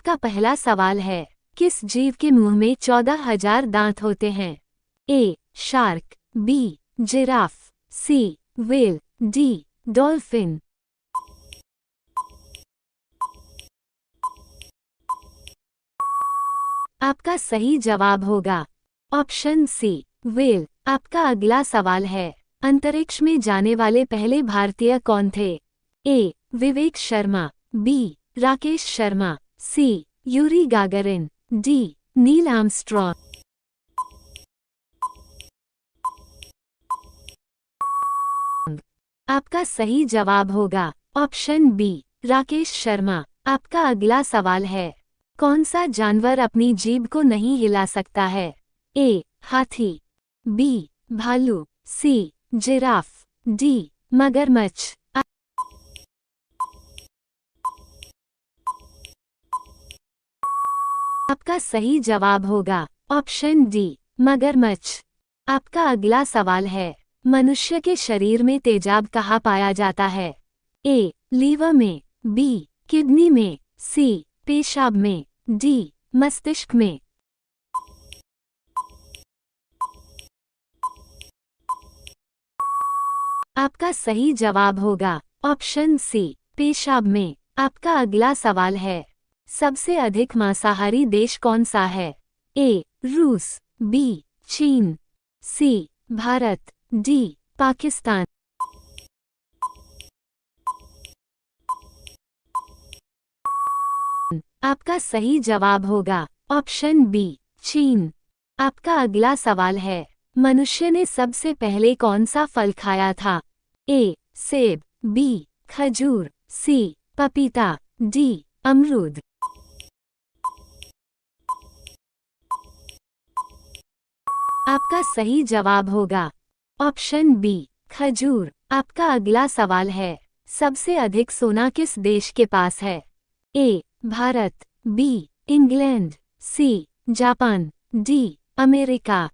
आपका पहला सवाल है, किस जीव के मुंह में 14,000 दांत होते हैं? A. Shark, B. Giraffe, C. Whale, D. Dolphin. आपका सही जवाब होगा ऑप्शन सी, व्हेल। आपका अगला सवाल है, अंतरिक्ष में जाने वाले पहले भारतीय कौन थे? A. Vivek Sharma, B. Rakesh Sharma, C. Yuri Gagarin, D. Neil Armstrong. आपका सही जवाब होगा ऑप्शन बी, राकेश शर्मा। आपका अगला सवाल है, कौन सा जानवर अपनी जीभ को नहीं हिला सकता है? ए. हाथी, बी. भालू, सी. Giraffe, D. मगरमच्छ। आपका सही जवाब होगा ऑप्शन डी, मगरमच्छ। आपका अगला सवाल है, मनुष्य के शरीर में तेजाब कहाँ पाया जाता है? ए. लीवर में, बी. किडनी में, सी. पेशाब में, डी. मस्तिष्क में। आपका सही जवाब होगा ऑप्शन सी, पेशाब में। आपका अगला सवाल है, सबसे अधिक मांसाहारी देश कौन सा है? ए. रूस, बी. चीन, सी. भारत, डी. पाकिस्तान। आपका सही जवाब होगा ऑप्शन बी, चीन। आपका अगला सवाल है, मनुष्य ने सबसे पहले कौन सा फल खाया था? ए. सेब, बी. खजूर, सी. पपीता, डी. अमरूद। आपका सही जवाब होगा ऑप्शन बी, खजूर। आपका अगला सवाल है, सबसे अधिक सोना किस देश के पास है? A. Bharat, B. England, C. Japan, D. America.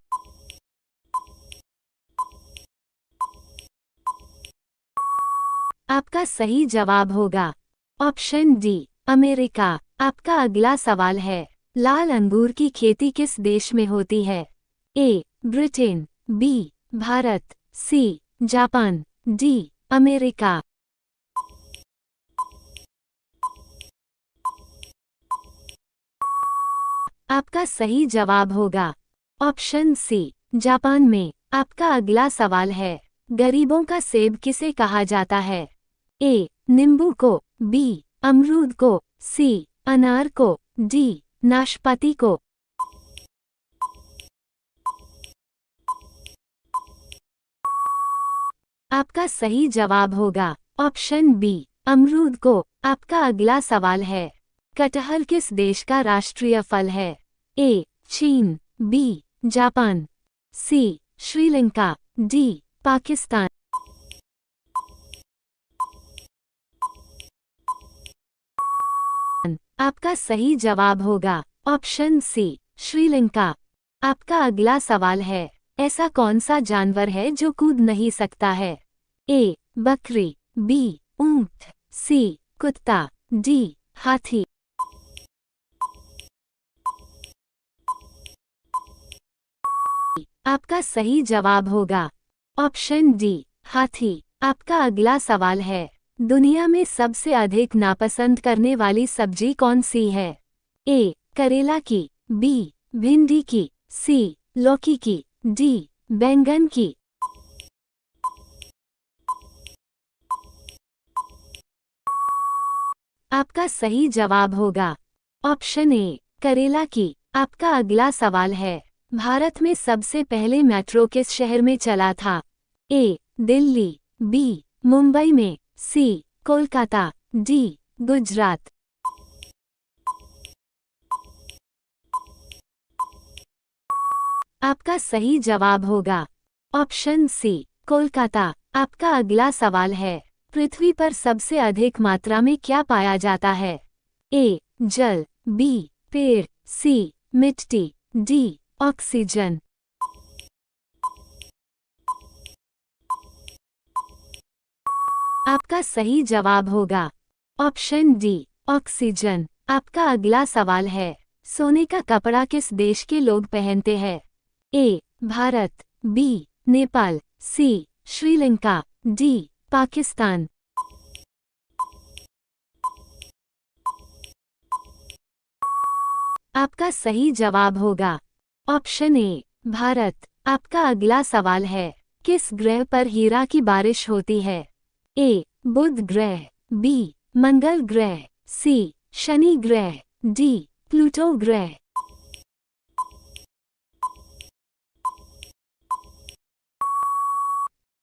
आपका सही जवाब होगा ऑप्शन डी, अमेरिका। आपका अगला सवाल है, लाल अंगूर की खेती किस देश में होती है? A. Britain, B. Bharat, C. Japan, D. America. आपका सही जवाब होगा ऑप्शन सी, जापान में। आपका अगला सवाल है, गरीबों का सेब किसे कहा जाता है? ए. नींबू को, बी. अमरूद को, सी. अनार को, डी. नाशपाती को। आपका सही जवाब होगा ऑप्शन बी, अमरूद को। आपका अगला सवाल है, कटहल किस देश का राष्ट्रीय फल है? ए. चीन, बी. जापान, सी. श्रीलंका, डी. पाकिस्तान। आपका सही जवाब होगा ऑप्शन सी, श्रीलंका। आपका अगला सवाल है, ऐसा कौन सा जानवर है जो कूद नहीं सकता है? ए. बकरी, बी. ऊंट, सी. कुत्ता, डी. हाथी। आपका सही जवाब होगा ऑप्शन डी, हाथी। आपका अगला सवाल है, दुनिया में सबसे अधिक नापसंद करने वाली सब्जी कौन सी है? ए. करेला की, बी. भिंडी की, सी. लौकी की, डी. बैंगन की। आपका सही जवाब होगा ऑप्शन ए, करेला की। आपका अगला सवाल है, भारत में सबसे पहले मेट्रो किस शहर में चला था? ए. दिल्ली, बी. मुंबई में, सी. कोलकाता, डी. गुजरात। आपका सही जवाब होगा ऑप्शन सी, कोलकाता। आपका अगला सवाल है, पृथ्वी पर सबसे अधिक मात्रा में क्या पाया जाता है? ए. जल, बी. पेड़, सी. मिट्टी, डी. ऑक्सीजन। आपका सही जवाब होगा ऑप्शन डी, ऑक्सीजन। आपका अगला सवाल है, सोने का कपड़ा किस देश के लोग पहनते हैं? ए. भारत, बी. नेपाल, सी. श्रीलंका, डी. पाकिस्तान। आपका सही जवाब होगा ऑप्शन ए. भारत। आपका अगला सवाल है, किस ग्रह पर हीरा की बारिश होती है? ए. बुध ग्रह, बी. मंगल ग्रह, सी. शनि ग्रह, डी. प्लूटो ग्रह।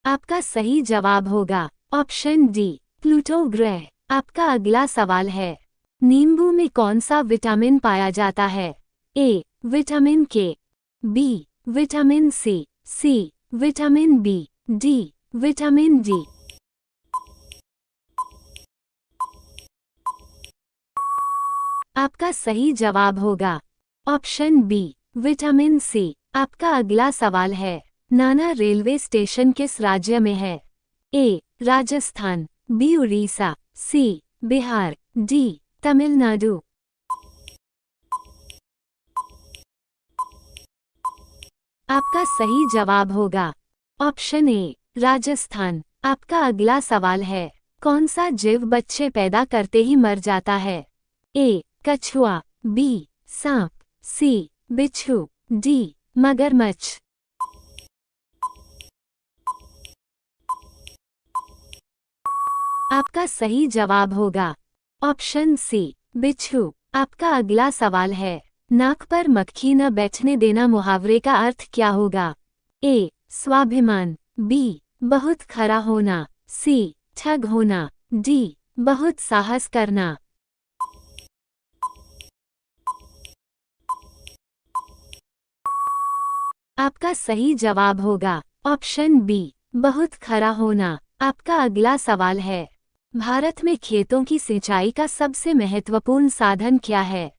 आपका सही जवाब होगा ऑप्शन डी. प्लूटो ग्रह। आपका अगला सवाल है, नींबू में कौन सा विटामिन पाया जाता है? A. Vitamin K, B. Vitamin C, C. Vitamin B, D. Vitamin D. आपका सही जवाब होगा ऑप्शन बी. विटामिन सी। आपका अगला सवाल है, नाना रेलवे स्टेशन किस राज्य में है? ए. राजस्थान, बी. उड़ीसा, सी. बिहार, डी. तमिलनाडु। आपका सही जवाब होगा ऑप्शन ए. राजस्थान। आपका अगला सवाल है, कौन सा जीव बच्चे पैदा करते ही मर जाता है? ए. कछुआ, बी. सांप, सी. बिच्छू, डी. मगरमच्छ। आपका सही जवाब होगा ऑप्शन सी. बिच्छू। आपका अगला सवाल है, नाक पर मक्खी न बैठने देना मुहावरे का अर्थ क्या होगा? ए. स्वाभिमान, बी. बहुत खरा होना, सी. ठग होना, डी. बहुत साहस करना। आपका सही जवाब होगा ऑप्शन बी. बहुत खरा होना। आपका अगला सवाल है, भारत में खेतों की सिंचाई का सबसे महत्वपूर्ण साधन क्या है?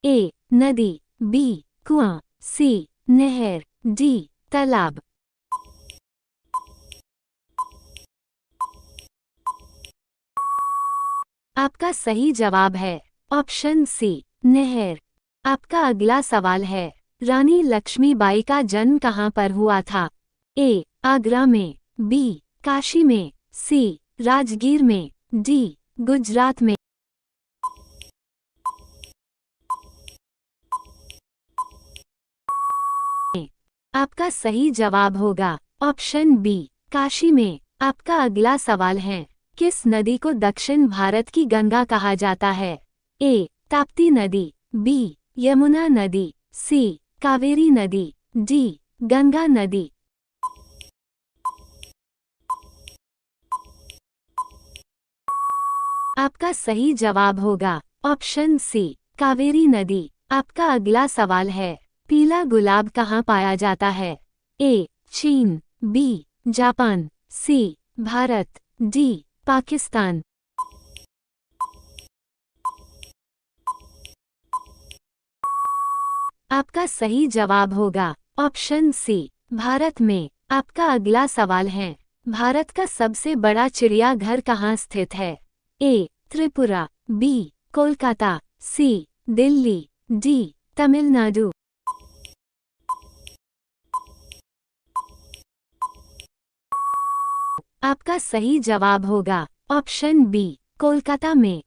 ए. नदी, बी. कुआं, सी. नहर, डी. तालाब। आपका सही जवाब है ऑप्शन सी. नहर। आपका अगला सवाल है, रानी लक्ष्मीबाई का जन्म कहाँ पर हुआ था? ए. आगरा में, बी. काशी में, सी. राजगीर में, डी. गुजरात में। आपका सही जवाब होगा ऑप्शन बी. काशी में। आपका अगला सवाल है, किस नदी को दक्षिण भारत की गंगा कहा जाता है? ए. ताप्ती नदी, बी. यमुना नदी, सी. कावेरी नदी, डी. गंगा नदी। आपका सही जवाब होगा ऑप्शन सी. कावेरी नदी। आपका अगला सवाल है, पीला गुलाब कहाँ पाया जाता है? ए. चीन, बी. जापान, सी. भारत, डी. पाकिस्तान। आपका सही जवाब होगा ऑप्शन सी. भारत में। आपका अगला सवाल है, भारत का सबसे बड़ा चिड़ियाघर कहाँ स्थित है? ए. त्रिपुरा, बी. कोलकाता, सी. दिल्ली, डी. तमिलनाडु। आपका सही जवाब होगा ऑप्शन बी. कोलकाता में।